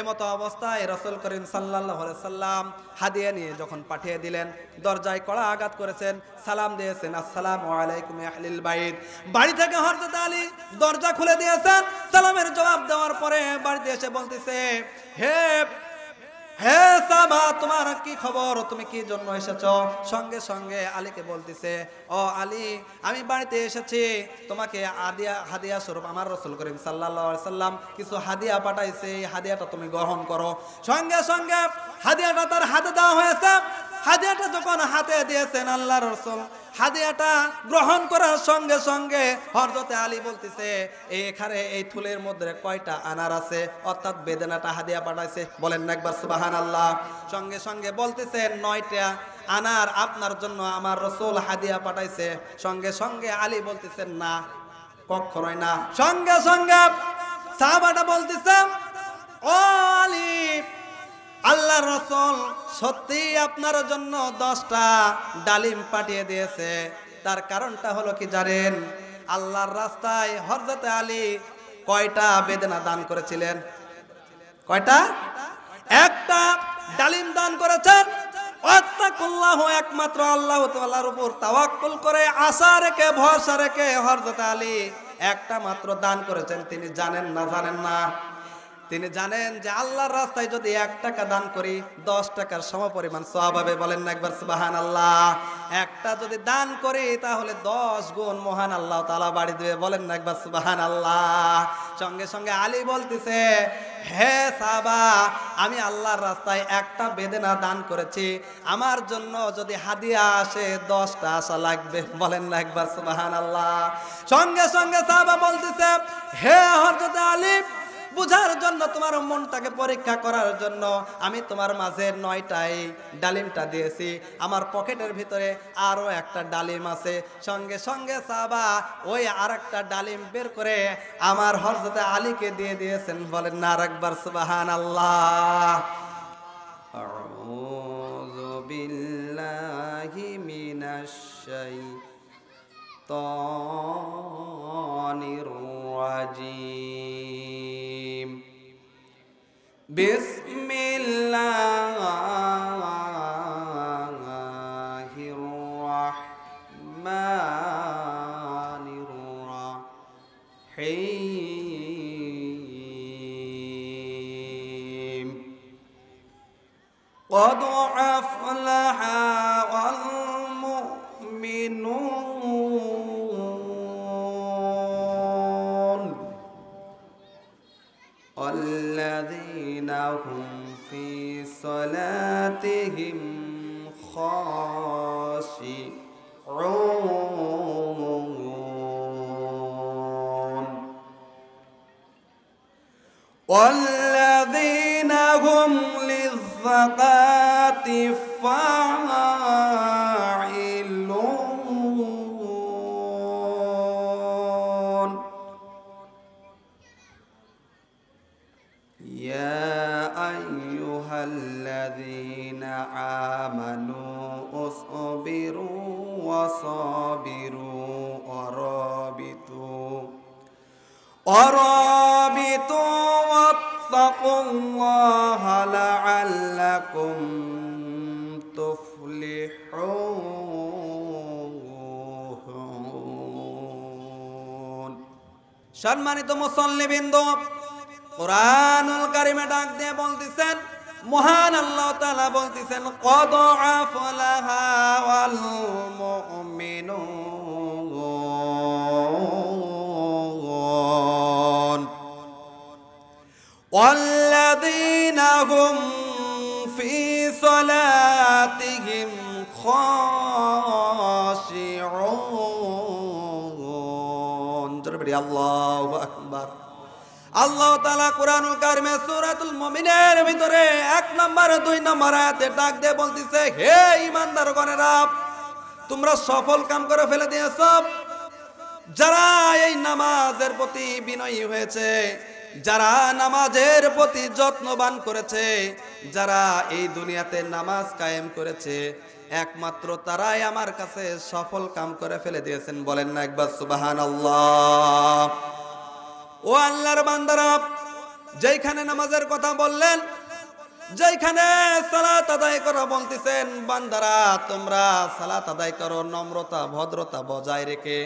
এমতো অবস্থায় রাসূল করিম সাল্লাল্লাহু আলাইহি সাল্লাম হাদিয়া নিয়ে যখন পাঠিয়ে দিলেন, দরজায় কড়া আঘাত করেছেন, সালাম দিয়েছেন, আসসালামু আলাইকুম ইয়া আহলিল বাইত। বাড়ি থেকে হযরত আলী দরজা খুলে দিয়েছেন। সালামের জবাব দেওয়ার পরে বাড়িতে এসে বলতেছে, হে হে সাবা, তোমার কি খবর, তুমি কি জন্য এসেছো? সঙ্গে সঙ্গে আলীকে বলতেছে, ও আলী, আমি বাড়িতে এসেছি, তোমাকে হাদিয়া স্বরূপ আমার রাসূল করিম সাল্লাল্লাহু আলাইহি সাল্লাম কিছু হাদিয়া পাঠাইছে, এই হাদিয়াটা তুমি গ্রহণ করো। সঙ্গে সঙ্গে হাদিয়াটা তার হাতে দেওয়া হয়েছে। হাদিয়াটা যখন হাতে দিয়েছেন আল্লাহর রাসূল, হাদিয়াটা গ্রহণ করার সঙ্গে সঙ্গে হযরত আলী বলতেছে, এখানে এই থুলের মধ্যে কয়টা আনার আছে, অর্থাৎ বেদনাটা হাদিয়া পাঠাইছে, বলেন না একবার সুবহানাল্লাহ। সঙ্গে সঙ্গে বলতেছেন 9টা আনার আপনার জন্য আমার রাসূল হাদিয়া পাঠাইছে। সঙ্গে সঙ্গে আলী বলতেছেন, না, কখনোই না। সঙ্গে সঙ্গে সাহাবাটা বলতেছেন, ও আলী, আল্লাহর রাসূল সত্যি আপনার জন্য 10টা ডালিম পাঠিয়ে দিয়েছে। তার কারণটা হলো কি জানেন? আল্লাহর রাস্তায় হযরত আলী কয়টা বেদনা দান করেছিলেন? কয়টা? একটা ডালিম দান করেছেন। ওয়াত্তাকুল্লাহ, একমাত্র আল্লাহ তাআলার উপর তাওয়াক্কুল করে আশা রেখে ভরসা রেখে হযরত আলী একটা মাত্র দান করেছেন। তিনি জানেন না? জানেন না? তিনি জানেন যে আল্লাহর রাস্তায় যদি 1 টাকা দান করি 10 টাকার সমপরিমাণ সওয়াব হবে, বলেন না একবার সুবহানাল্লাহ। একটা যদি দান করি তাহলে 10 গুণ মহান আল্লাহ তাআলা বাড়ি দেবে, বলেন না একবার সুবহানাল্লাহ। সঙ্গে সঙ্গে আলী বলতেছে, হে সাহাবা, আমি আল্লাহর রাস্তায় একটা বেদনা দান করেছি, আমার জন্য যদি হাদিয়া আসে 10টা আসা লাগবে, বলেন না একবার সুবহানাল্লাহ। সঙ্গে সঙ্গে সাহাবা বলতেছে, হে হযরত আলী, বুঝার জন্য, তোমার মনটাকে পরীক্ষা করার জন্য আমি তোমার মাঝে 9টাই ডালিমটা দিয়েছি, আমার পকেটের ভিতরে আরো একটা ডালিম আছে। সঙ্গে সঙ্গে সাহাবা ওই আরেকটা ডালিম বের করে আমার হযরত আলীকে দিয়ে দিয়েছেন, বলেন না আরেকবার সুবহানাল্লাহ। আউযু বিল্লাহি মিনাশ শাইতানির রাজিম। বিসমিল্লাহির রাহমানির রাহিম। قد أفلح المؤمنون الذين هم في صلاتهم خاشعون والذين هم للزكاة فاعلون يا أيها الذين آمنوا اصبروا وصابروا ورابطوا واتقوا الله لعلكم تفلحون। সম্মানিত মুসল্লিবৃন্দ, কুরআনুল কারীমে ডাক দিয়ে বলতেছেন, মহান আল্লাহ তাআলা বলতেছেন, কদ আফলাহা ওয়াল মুমিনুন ওয়াল্লাযীনা হুম ফি সালাতিহিম খাশিউন। জোরে বলি আল্লাহু আকবার। আল্লাহ তাআলা কুরআনুল কারীমে সূরাতুল মুমিনের ভিতরে 1 নম্বর 2 নম্বর আয়াতে ডাক দিয়ে বলতেছে, হে ঈমানদারগণেরা, তোমরা সফল কাম করে ফেলে দিয়েছো। যারা এই নামাজের প্রতি বিনয়ী হয়েছে, যারা নামাজের প্রতি যত্নবান করেছে, যারা এই দুনিয়াতে নামাজ কায়েম করেছে, একমাত্র তারাই আমার কাছে সফল কাম করে ফেলে দিয়েছেন, বলেন না একবার সুবহানাল্লাহ। ও আল্লাহর বান্দারা, যেখানে নামাজের কথা বললেন, যেখানে সালাত আদায় করা বলতেছেন, বান্দারা তোমরা সালাত আদায় করো নম্রতা ভদ্রতা বজায় রেখে।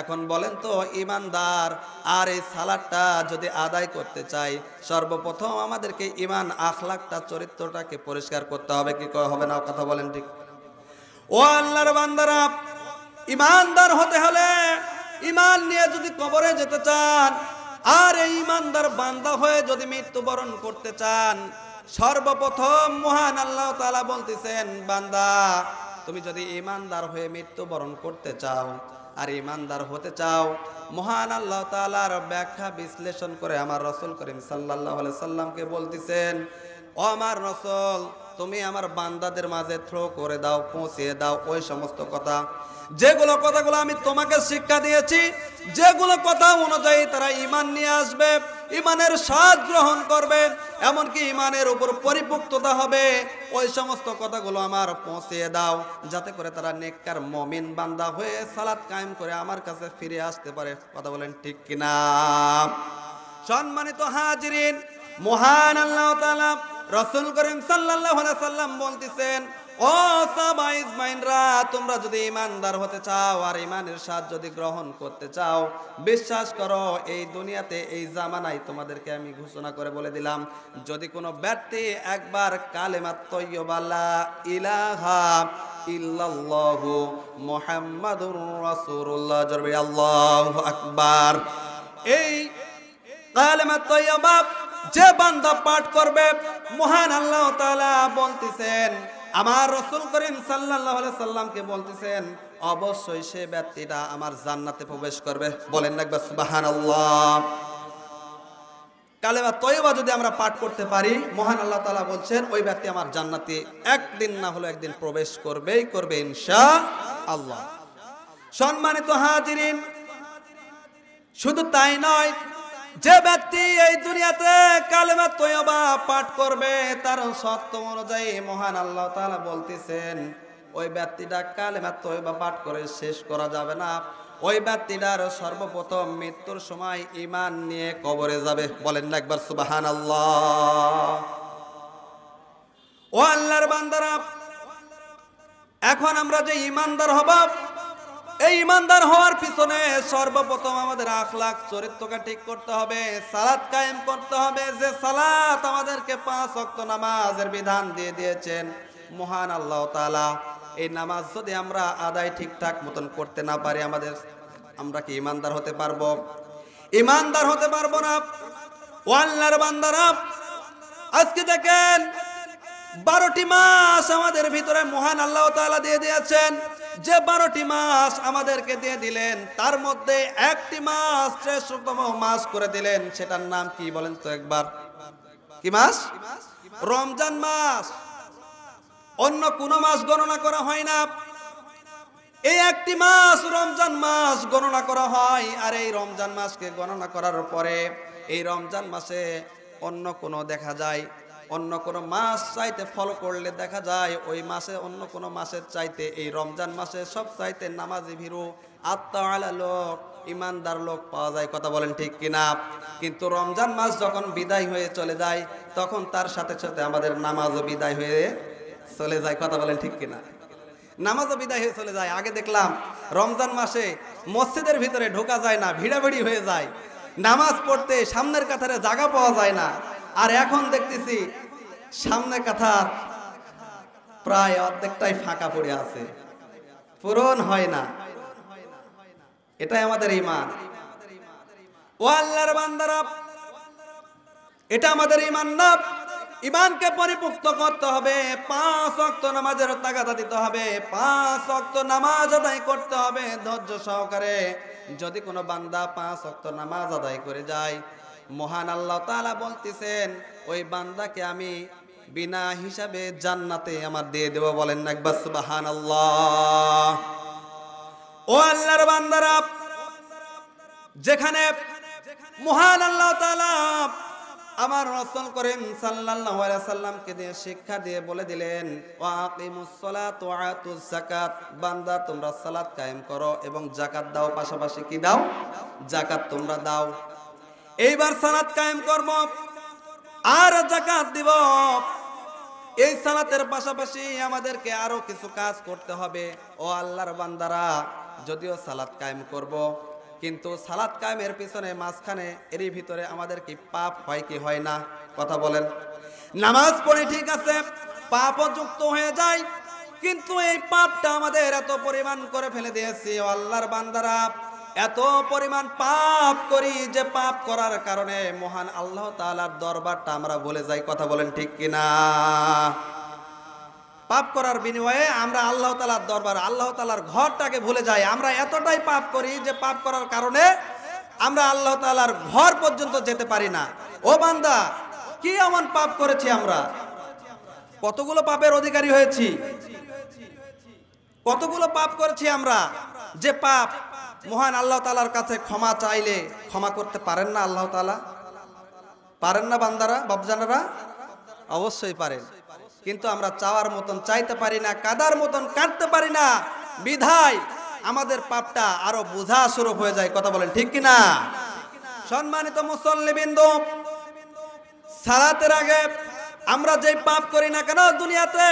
এখন বলেন তো ইমানদার আর এই সালাতটা যদি আদায় করতে চাই, সর্বপ্রথম আমাদেরকে ইমান আখলাকটা চরিত্রটাকে পরিষ্কার করতে হবে, কি হবে না? কথা বলেন ঠিক। ও আল্লাহর বান্দারা, ইমানদার হতে হলে, ইমান নিয়ে যদি কবরে যেতে চান, আর এই ইমানদার বান্দা হয়ে যদি মৃত্যুবরণ করতে চান, সর্বপ্রথম মহান আল্লাহ তাআলা বলতেছেন, বান্দা তুমি যদি ইমানদার হয়ে মৃত্যুবরণ করতে চাও আর ইমানদার হতে চাও, মহান আল্লাহ তাআলার ব্যাখ্যা বিশ্লেষণ করে আমার রাসূল করিম সাল্লাল্লাহু আলাইহি সাল্লামকে বলতেছেন, ও আমার রাসূল, তুমি আমার বান্দাদের মাঝে থ্রো করে দাও, পৌঁছিয়ে দাও ওই সমস্ত কথা, যেগুলো কথাগুলো আমি তোমাকে শিক্ষা দিয়েছি, যেগুলো কথা অনুযায়ী তারা ঈমান নিয়ে আসবে, ঈমানের স্বাদ গ্রহণ করবে, এমনকি ঈমানের উপর পরিপূর্ণতা হবে, ওই সমস্ত কথাগুলো আমার পৌঁছিয়ে দাও, যাতে করে তারা নেককার মুমিন বান্দা হয়ে সালাত কায়েম করে আমার কাছে ফিরে আসতে পারে। কথা বলেন ঠিক কিনা? সম্মানিত হাজিরিন, মহান আল্লাহ তাআলা রাসূল করিম সাল্লাল্লাহু আলাইহি সাল্লাম বলতেছেন, ও সাহাবা ইজমাইনরা, তোমরা যদি ইমানদার হতে চাও আর ইমানের স্বাদ যদি গ্রহণ করতে চাও, বিশ্বাস করো এই দুনিয়াতে এই জামানায় তোমাদেরকে আমি ঘোষণা করে বলে দিলাম, যদি কোনো ব্যক্তি একবার কালেমা তাইয়্যিবা লা ইলাহা ইল্লাল্লাহু মুহাম্মাদুর রাসূলুল্লাহ, জোরে আল্লাহু আকবার, এই কালেমা তাইয়্যিবা যে বান্দা পাঠ করবে, মহান আল্লাহ তাআলা বলতেছেন, আমার রাসূল করিম সাল্লাল্লাহু আলাইহি সাল্লামকে বলতেছেন, অবশ্যই সে ব্যক্তিটা আমার জান্নাতে প্রবেশ করবে। বলেন না একবার সুবহানাল্লাহ। কালেমা তাইয়্যিবা যদি আমরা পাঠ করতে পারি, মহান আল্লাহ তাআলা বলছেন ওই ব্যক্তি আমার জান্নাতে একদিন না হলো একদিন প্রবেশ করবেই করবে ইনশাআল্লাহ। সম্মানিত হাজিরিন, শুধু তাই নয়, যে ব্যক্তি এই দুনিয়াতে কালেমা তাইয়্যিবা পাঠ করবে, তার শর্ত অনুযায়ী মহান আল্লাহ তাআলা বলতেছেন, ওই ব্যক্তিটা কালেমা তাইয়্যিবা পাঠ করে শেষ করা যাবে না, ওই ব্যক্তিটার সর্বপ্রথম মৃত্যুর সময় ঈমান নিয়ে কবরে যাবে। বলেন না একবার সুবহানাল্লাহ। ও আল্লাহর বান্দারা, এখন আমরা যে ঈমানদার হব, এই ঈমানদার হওয়ার পিছনে সর্বপ্রথম আমাদের আখলাক চরিত্রকে ঠিক করতে হবে, সালাত কায়েম করতে হবে। যে সালাত আমাদেরকে 5 ওয়াক্ত নামাজের বিধান দিয়ে দিয়েছেন মহান আল্লাহ তাআলা, এই নামাজ যদি আমরা আদায় ঠিকঠাক মতন করতে না পারি, আমরা কি ঈমানদার হতে পারবো? ঈমানদার হতে পারবো না। ও আল্লাহর বান্দারা, আজকে দেখেন 12টি মাস আমাদের ভিতরে মহান আল্লাহ তাআলা দিয়ে দিয়েছেন। যে 12টি মাস আমাদেরকে দিয়ে দিলেন, তার মধ্যে একটি মাস শ্রেষ্ঠতম মাস করে দিলেন, সেটার নাম কি বলেন তো একবার? কি মাস? রমজান মাস। অন্য কোন মাস গণনা করা হয় না, এই একটি মাস রমজান মাস গণনা করা হয়। আর এই রমজান মাসকে গণনা করার পরে এই রমজান মাসে অন্য কোনো দেখা যায়, অন্য কোনো মাস চাইতে ফলো করলে দেখা যায় ওই মাসে অন্য কোনো মাসের চাইতে এই রমজান মাসে সব চাইতে নামাজি ভীরু আত্মাওয়ালা লোক, ইমানদার লোক পাওয়া যায়। কথা বলেন ঠিক কিনা? কিন্তু রমজান মাস যখন বিদায় হয়ে চলে যায়, তখন তার সাথে সাথে আমাদের নামাজও বিদায় হয়ে চলে যায়। কথা বলেন ঠিক কিনা? নামাজও বিদায় হয়ে চলে যায়। আগে দেখলাম রমজান মাসে মসজিদের ভিতরে ঢোকা যায় না, ভিড়াভিড়ি হয়ে যায়, নামাজ পড়তে সামনের কাতারে জায়গা পাওয়া যায় না। আর এখন দেখতেছি সামনে কাতার প্রায় অর্ধেকটাই ফাঁকা পড়ে আছে, পূরণ হয় না। এটাই আমাদের ঈমান। ও আল্লাহর বান্দারা, এটা আমাদের ঈমান না। ঈমানকে পরিপূর্ণ করতে হবে, 5 ওয়াক্ত নামাজের তাগাদা দিতে হবে, 5 ওয়াক্ত নামাজ আদায় করতে হবে ধৈর্য সহকারে। যদি কোনো বান্দা 5 ওয়াক্ত নামাজ আদায় করে যায়, মহান আল্লাহ তাআলা বলতেছেন ওই বান্দাকে আমি বিনা হিসাবে জান্নাতে আমার দিয়ে দেব। বলেন না একবার সুবহানাল্লাহ। ও আল্লাহর বান্দারা, যেখানে মহান আল্লাহ তাআলা আমার রাসূল করিম সাল্লাল্লাহু আলাইহি সাল্লামকে দিয়ে শিক্ষা দিয়ে বলে দিলেন, ওয়া আকিমুস সালাত ওয়া আতুজ যাকাত, বান্দা তোমরা সালাত কায়েম করো এবং যাকাত দাও। পাশাপাশি কি দাও? যাকাত তোমরা দাও। এইবার সালাত কায়েম করব, আর যাকাত দিব। এই সালাতের পাশাপাশি আমাদেরকে আরো কিছু কাজ করতে হবে। ও আল্লাহর বান্দারা, যদিও সালাত কায়েম করব, কিন্তু সালাত কায়েমের পিছনে মাঝখানে এরই ভিতরে আমাদের কি পাপ হয় কি হয় না? কথা বলেন। নামাজ পড়ে ঠিক আছে, পাপও যুক্ত হয়ে যায়, কিন্তু এই পাপটা আমাদের এত পরিমাণ করে ফেলে দিয়েছি ও আল্লাহর বান্দারা, এত পরিমাণ পাপ করি যে পাপ করার কারণে মহান আল্লাহ তাআলার দরবারটা আমরা ভুলে যাই। কথা বলেন ঠিক কিনা? পাপ করার বিনিময়ে আমরা আল্লাহ তাআলার দরবার, আল্লাহ তাআলার ঘরটাকে ভুলে যাই। আমরা এতটাই পাপ করি যে পাপ করার কারণে আমরা আল্লাহ তাআলার ঘর পর্যন্ত যেতে পারি না। ও বান্দা, কি এমন পাপ করেছি আমরা? কতগুলো পাপের অধিকারী হয়েছি, কতগুলো পাপ করেছি আমরা, যে পাপ মহান আল্লাহ তাআলার কাছে ক্ষমা চাইলে ক্ষমা করতে পারেন না আল্লাহ তাআলা। পারেন না বান্দারা, বাপজানেরা? অবশ্যই পারেন, কিন্তু আমরা চাওয়ার মতন চাইতে পারি না, কাদার মতন কাটতে পারি না, বিধায় আমাদের পাপটা আরো বোঝা শুরু হয়ে যায়। কথা বলেন ঠিক কিনা? সম্মানিত মুসল্লিবৃন্দ, সালাতের আগে আমরা যেই পাপ করি না কেন দুনিয়াতে,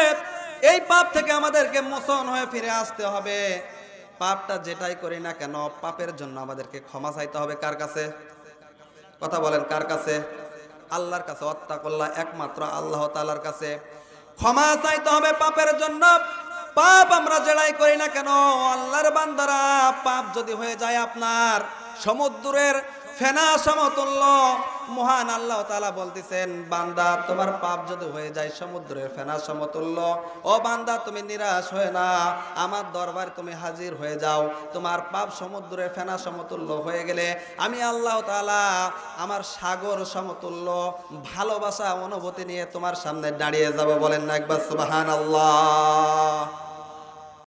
এই পাপ থেকে আমাদেরকে মোচন হয়ে ফিরে আসতে হবে। পাপটা যেটাই করি না কেন, পাপের জন্য আমাদেরকে ক্ষমা চাইতে হবে। কার কাছে? কথা বলেন, কার কাছে? আল্লাহর কাছে। ওয়াত্তাকুল্লাহ, একমাত্র আল্লাহ তাআলার কাছে ক্ষমা চাইতে হবে পাপের জন্য। পাপ আমরা যেটাই করি না কেন আল্লাহর বান্দারা, পাপ যদি হয়ে যায় আপনার সমুদ্রের ফেনা সমতুল্য, মহান আল্লাহ তাআলা বলতেছেন, বান্দা তোমার পাপ যদি হয়ে যায় সমুদ্রের ফেনা সমতুল্য, ও বান্দা তুমি নিরাশ হয়ে না, আমার দরবার তুমি হাজির হয়ে যাও। তোমার পাপ সমুদ্রের ফেনা সমতুল্য হয়ে গেলে আমি আল্লাহ তাআলা আমার সাগর সমতুল্য ভালোবাসা অনুভূতি নিয়ে তোমার সামনে দাঁড়িয়ে যাব। বলেন না একবার সুবহানাল্লাহ?